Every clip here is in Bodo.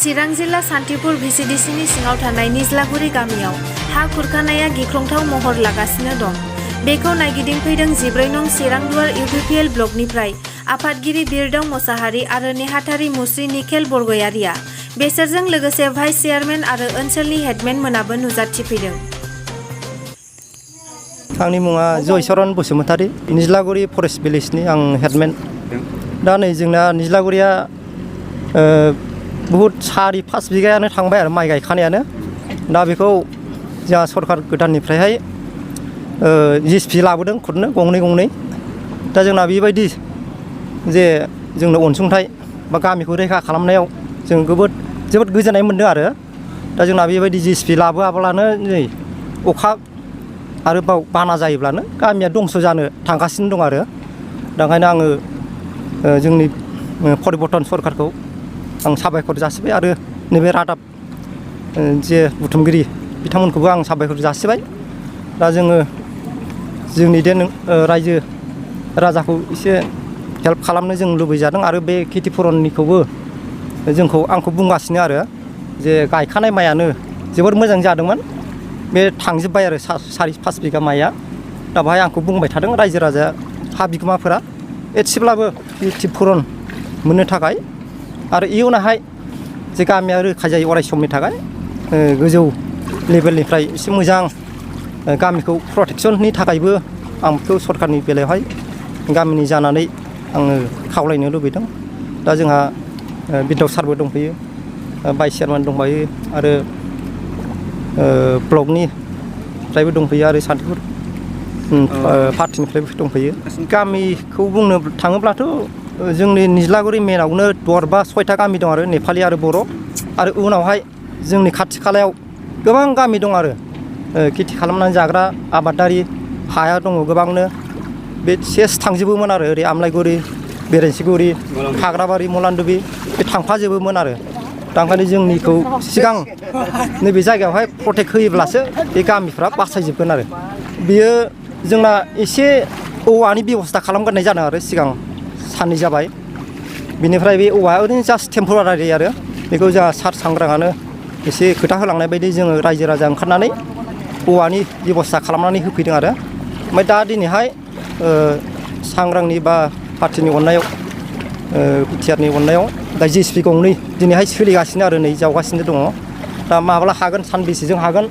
चिरां जिल्ला सान्तिपुर भिसिडिसिनि सिङाव थानाय निज्लागुरि गामियाव हा खुरखानाया गिख्रंथाव महर लागासिनो दं। बेखौ नायगिदिंफैदों 14 नं चिरांदुवार इउपिपिएल ब्लकनिफ्राय आफादगिरि बिरदाव मोसाहारि आरो नेहाथारि मुस्रि निखेल बरगयारिया। बेसोरजों लोगोसे भाइस चेयारमेन आरो ओनसोलनि हेडमेन मोनाबो नुजाथिफैदों। आंनि मुङा जयचरन बसुमतारी, निज्लागुरि फरेस्ट भिलेजनि आं हेडमेन। दा नै जोंना निज्लागुरिया बहुत 4-5 बिगायानो थांबाय आरो माइ गायखानायानो। दा बेखौ जोंहा सरकार गोदाननिफ्रायहाय जिसिपि लाबोदों खुरनो गंनै। दा जोंना बेबायदि जे जोंनो अनसुंथाइ बा गामिखौ रैखा खालामनायाव जों जोबोद गोजोननाय मोनदों आरो। दा जोंना बेबायदि जिसिपि लाबोआब्लानो नै अखा आरो बाना जायोब्लानो गामिया दंस जानो थांगासिनो दं आरो। दा ओंखायनो आङो जोंनि परिबर्तन सरकारखौ आं साबायखर जासिबाय आरो नैबे रादाब जे बुथुमगिरि बिथांमोनखौबो आं साबायखर जासिबाय। दा जोङो जोंनि रायजो राजाखौ एसे हेल्प खालामनो जों लुबैजादों आरो बे खेथि पुरननिखौबो आंखौ बुंगासिनो आरो जे गायखानाय माइयानो जोबोर मोजां जादोंमोन, बे थांजोब्बाय आरो 4-5 बिगा माइया। दा बाहाय आंखौ बुंबाय थादों रायजो राजा हा बिगोमाफोरा एसेब्लाबो खेथि पुरन मोननो थाखाय आरो इयुनावहाय जे गामिया रैखा जायो अराय समनि थाखाय गोजौ लेभेलनिफ्राय एसे मोजां गामिखौ प्रटेक्सननि थाखायबो आं बेखौ सरकारनि बेलायावहाय गामिनि जानानै आङो खावलायनो लुबैदों। दा जोंहा बिधाव सारबो दंफैयो, भाइस चेयारमेन दंफायो आरो ब्लकनिफ्रायबो दंफैयो आरो सान्तिपुर पार्टिनिफ्रायबो दंफैयो। गामिखौ बुंनो थाङोब्लाथ' जोंनि निज्लागुरि मेनावनो 4 बा 6टा गामि दं आरो नेपालि आरो बर' आरो उनावहाय जोंनि खाथि खालायाव गोबां गामि दं आरो खेथि खालामनानै जाग्रा आबादारि हाया दङ गोबांनो। बे सेस थांजोबोमोन आरो ओरै आमलाइगुरि, बेरेन्सिगुरि, खाग्राबारि, मलानदुबि बे थांफाजोबोमोन आरो। दा ओंखायनो जोंनिखौ सिगां नैबे जायगायावहाय प्रटेक्ट होयोब्लासो बे गामिफ्रा बासायजोबगोन आरो। बेयो जोंना एसे औवानि बेब'स्था खालामग्रोनाय जादों आरो सिगां साननै जाबाय। बिनिफ्राय बे औवाया ओरैनो जास्ट टेम्परारि आरो बेखौ जोंहा सार सांग्राङानो एसे खोथा होलांनाय बायदि जोङो रायजो राजा ओंखारनानै औवानि बेब'स्था खालामनानै होफैदों आरो। ओमफ्राय दा दिनैहाय सांग्रांनि बा पार्टिनि अननायाव बिटिआरनि अननायाव दा जिसिपि गंनै दिनैहाय सोलिगासिनो आरो नै जावगासिनो दङ। दा माब्ला हागोन सानबेसेजों हागोन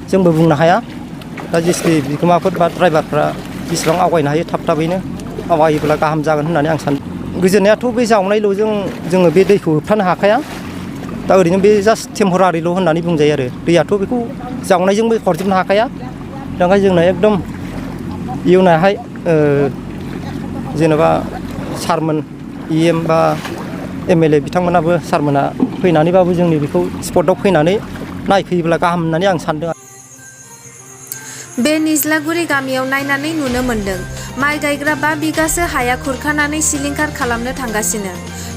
जोंबो बुंनो हाया। दा जिसिपि बिगोमाफोर बा ड्राइभारफ्रा बेसेबां आवगायनो हायो थाबैनो आवगायोब्ला गाहाम जागोन होननानै आं सानो। गोजोननायाथ' बे जावनायल'जों जोङो बे दैखौ होबथानो हाखाया। दा ओरैनो बे जास्ट टेम्परारिल' होननानै बुंजायो आरो दैयाथ' बेखौ जावनायजोंबो हरजोबनो हाखाया। दा ओंखायनो जोंना एकदम इयुनावहाय जेनेबा सारमोन EM बा MLA बिथांमोनाबो सारमोना फैनानैबाबो जोंनि बेखौ स्पटआव फैनानै नायफैयोब्ला गाहाम होननानै आं सानदों। बे निज्लागुरि गामियाव नायनानै नुनो मोन्दों माइ गायग्रा 5 बिगासो हाया खुरखानानै सिलिंखार खालामनो थांगासिनो।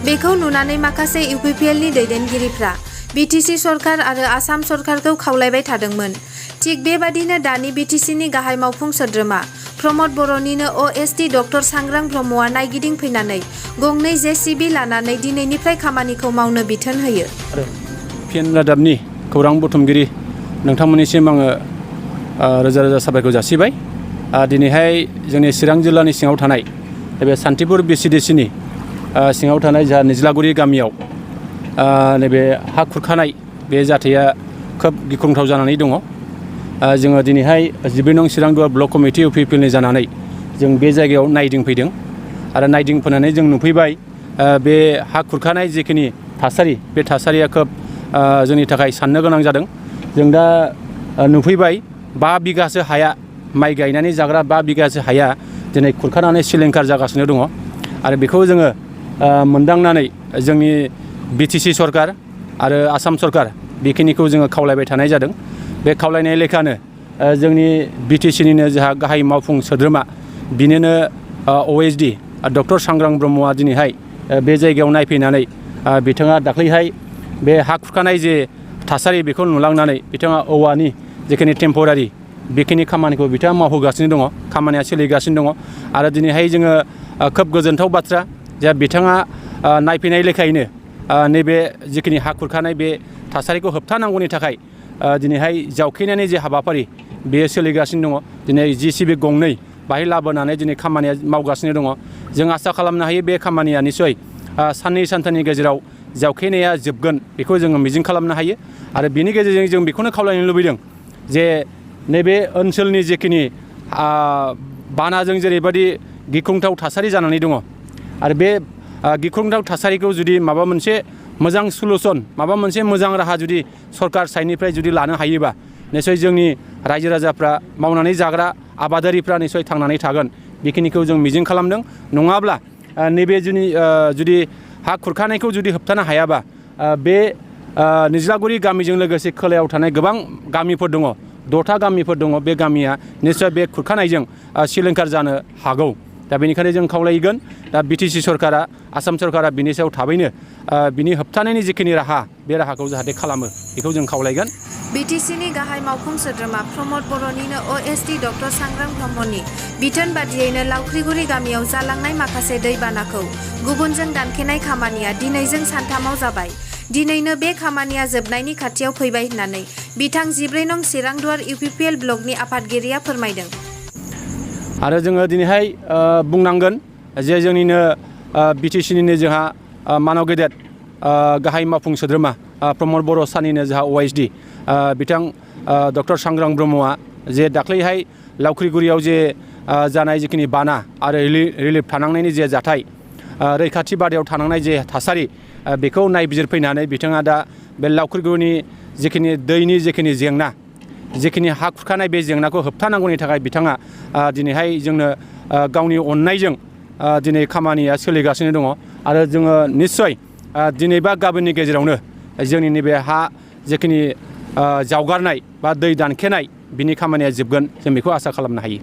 बेखौ नुनानै माखासे इउपिपिएलनि दैदेनगिरिफ्रा बिटिसि सरकार आरो आसाम सरकारखौ खावलायबाय थादोंमोन। थिग बेबादिनो दानि बिटिसिनि गाहाय मावफुं सोद्रोमा प्रमद बर'निनो OST डक्टर सांग्रां ब्रह्मआ नायगिदिंफैनानै गंनै JCB लानानै दिनैनिफ्राय खामानिखौ मावनो बिथोन होयो। PN रादाबनि खौरां बुथुमगिरि नोंथांमोननिसिम आङो रोजा रोजा साबायखर जासिबाय। दिनैहाय जोंनि चिरां जिल्लानि सिङाव थानाय नैबे सान्तिपुर भिसिडिसिनि सिङाव थानाय जा निज्लागुरि गामियाव नैबे हा खुरखानाय बे जाथाया खोब गिख्रंथाव जानानै दङ। जोङो दिनैहाय 14 नं चिरांदुवार ब्लक कमिटि इउपिपिएलनि जानानै जों बे जायगायाव नायदिंफैदों आरो नायदिंफैनानै जों नुफैबाय बे हा खुरखानाय जिखिनि थासारि बे थासारिया खोब जोंनि थाखाय साननो गोनां जादों। जों दा नुफैबाय 5 बिगासो हाया माइ गायनानै जाग्रा 5 बिगासो हाया दिनै खुरखानानै सिलिंखार जागासिनो दङ आरो बेखौ जोङो मोनदांनानै जोंनि बिटिसि सरकार आरो आसाम सरकार बेखिनिखौ जोङो खावलायबाय थानाय जादों। बे खावलायनाय लेखानो जोंनि बिटिसिनिनो जोंहा गाहाय मावफुं सोद्रोमा बिनिनो OSD डक्टर सांग्रां ब्रह्मआ दिनैहाय बे जायगायाव नायफैनानै बिथाङा दाख्लैहाय बे हा खुरखानाय जे थासारि बेखौ नुलांनानै बिथाङा औवानि जिखिनि टेम्परारि बेखिनि खामानिखौ बिथाङा मावहोगासिनो दङ, खामानिया सोलिगासिनो दङ आरो दिनैहाय जोङो खोब गोजोनथाव बाथ्रा जे बिथाङा नायफैनाय लेखायैनो नैबे जिखिनि हा खुरखानाय बे थासारिखौ होबथानांगौनि थाखाय दिनैहाय जावखेनायनि जे हाबाफारि बेयो सोलिगासिनो दङ। दिनै JCB गंनै बाहाय लाबोनानै दिनै खामानिया मावगासिनो दङ। जों आसा खालामनो हायो बे खामानिया निसय साननै सानथामनि गेजेराव जावखेनाया जोबगोन बेखौ जोङो मिजिं खालामनो हायो। आरो बिनि गेजेरजों जों बेखौनो खावलायनो लुबैदों जे नैबे ओनसोलनि जिखिनि बानाजों जेरैबायदि गिख्रंथाव थासारि जानानै दङ आरो बे गिख्रंथाव थासारिखौ जुदि माबा मोनसे मोजां सलुसन माबा मोनसे मोजां राहा जुदि सरकार साइडनिफ्राय जुदि लानो हायोबा निसय जोंनि रायजो राजाफ्रा मावनानै जाग्रा आबादारिफ्रा निसय थांनानै थागोन बेखिनिखौ जों मिजिं खालामदों। नङाब्ला नैबे जुदि हा खुरखानायखौ जुदि होबथानो हायाबा बे निज्लागुरि गामिजों लोगोसे खोलायाव थानाय गोबां गामिफोर दङ 6टा गामिफोर दङ। बे गामिया निसय बे खुरखानायजों सिलिंखार जानो हागौ। दा बेनिखायनो जों खावलायगोन दा BTC सरकारा आसाम सरकारा बिनि सायाव थाबैनो बिनि होबथानायनि जिखिनि राहा बे राहाखौ जाहाथे खालामो बेखौ जों खावलायगोन। BTCनि गाहाय मावफुं सोद्रोमा प्रमद बर'निनो OSD डक्टर सांग्रां ब्रह्मनि बिथोन बादियैनो लावख्रिगुरि गामियाव जालांनाय माखासे दैबानाखौ गुबुनजों दानखेनाय खामानिया दिनैजों सानथामाव जाबाय। दिनैनो बे खामानिया जोबनायनि खाथियाव फैबाय होननानै बिथां 14 नं चिरांदुवार UPPL ब्लकनि आफादगिरिया फोरमायदों। आरो जोङो दिनैहाय बुंनांगोन जे जोंनिनो BTCनिनो जोंहा मानव गेदेर गाहाय मावफुं सोद्रोमा प्रमद बर' सानिनो जोंहा OSD बिथां डक्टर सांग्रां ब्रह्मआ जे दाख्लैहाय लावख्रिगुरियाव जे जानाय जिखिनि बाना आरो रिलिफ थानांनायनि जे जाथाय रैखाथि बादायाव थानांनाय जे थासारि बेखौ नायबिजिरफैनानै बिथाङा दा बे लावख्रिगुरिनि जिखिनि दैनि जिखिनि जेंना जिखिनि हा खुरखानाय बे जेंनाखौ होबथानांगौनि थाखाय बिथाङा दिनैहाय जोंनो गावनि अननायजों दिनै खामानिया सोलिगासिनो दङ। आरो जोङो निस्सय दिनै बा गाबोननि गेजेरावनो जोंनि नैबे हा जिखिनि जावगारनाय बा दै दानखेनाय बिनि खामानिया जोबगोन जों बेखौ आसा खालामनो हायो।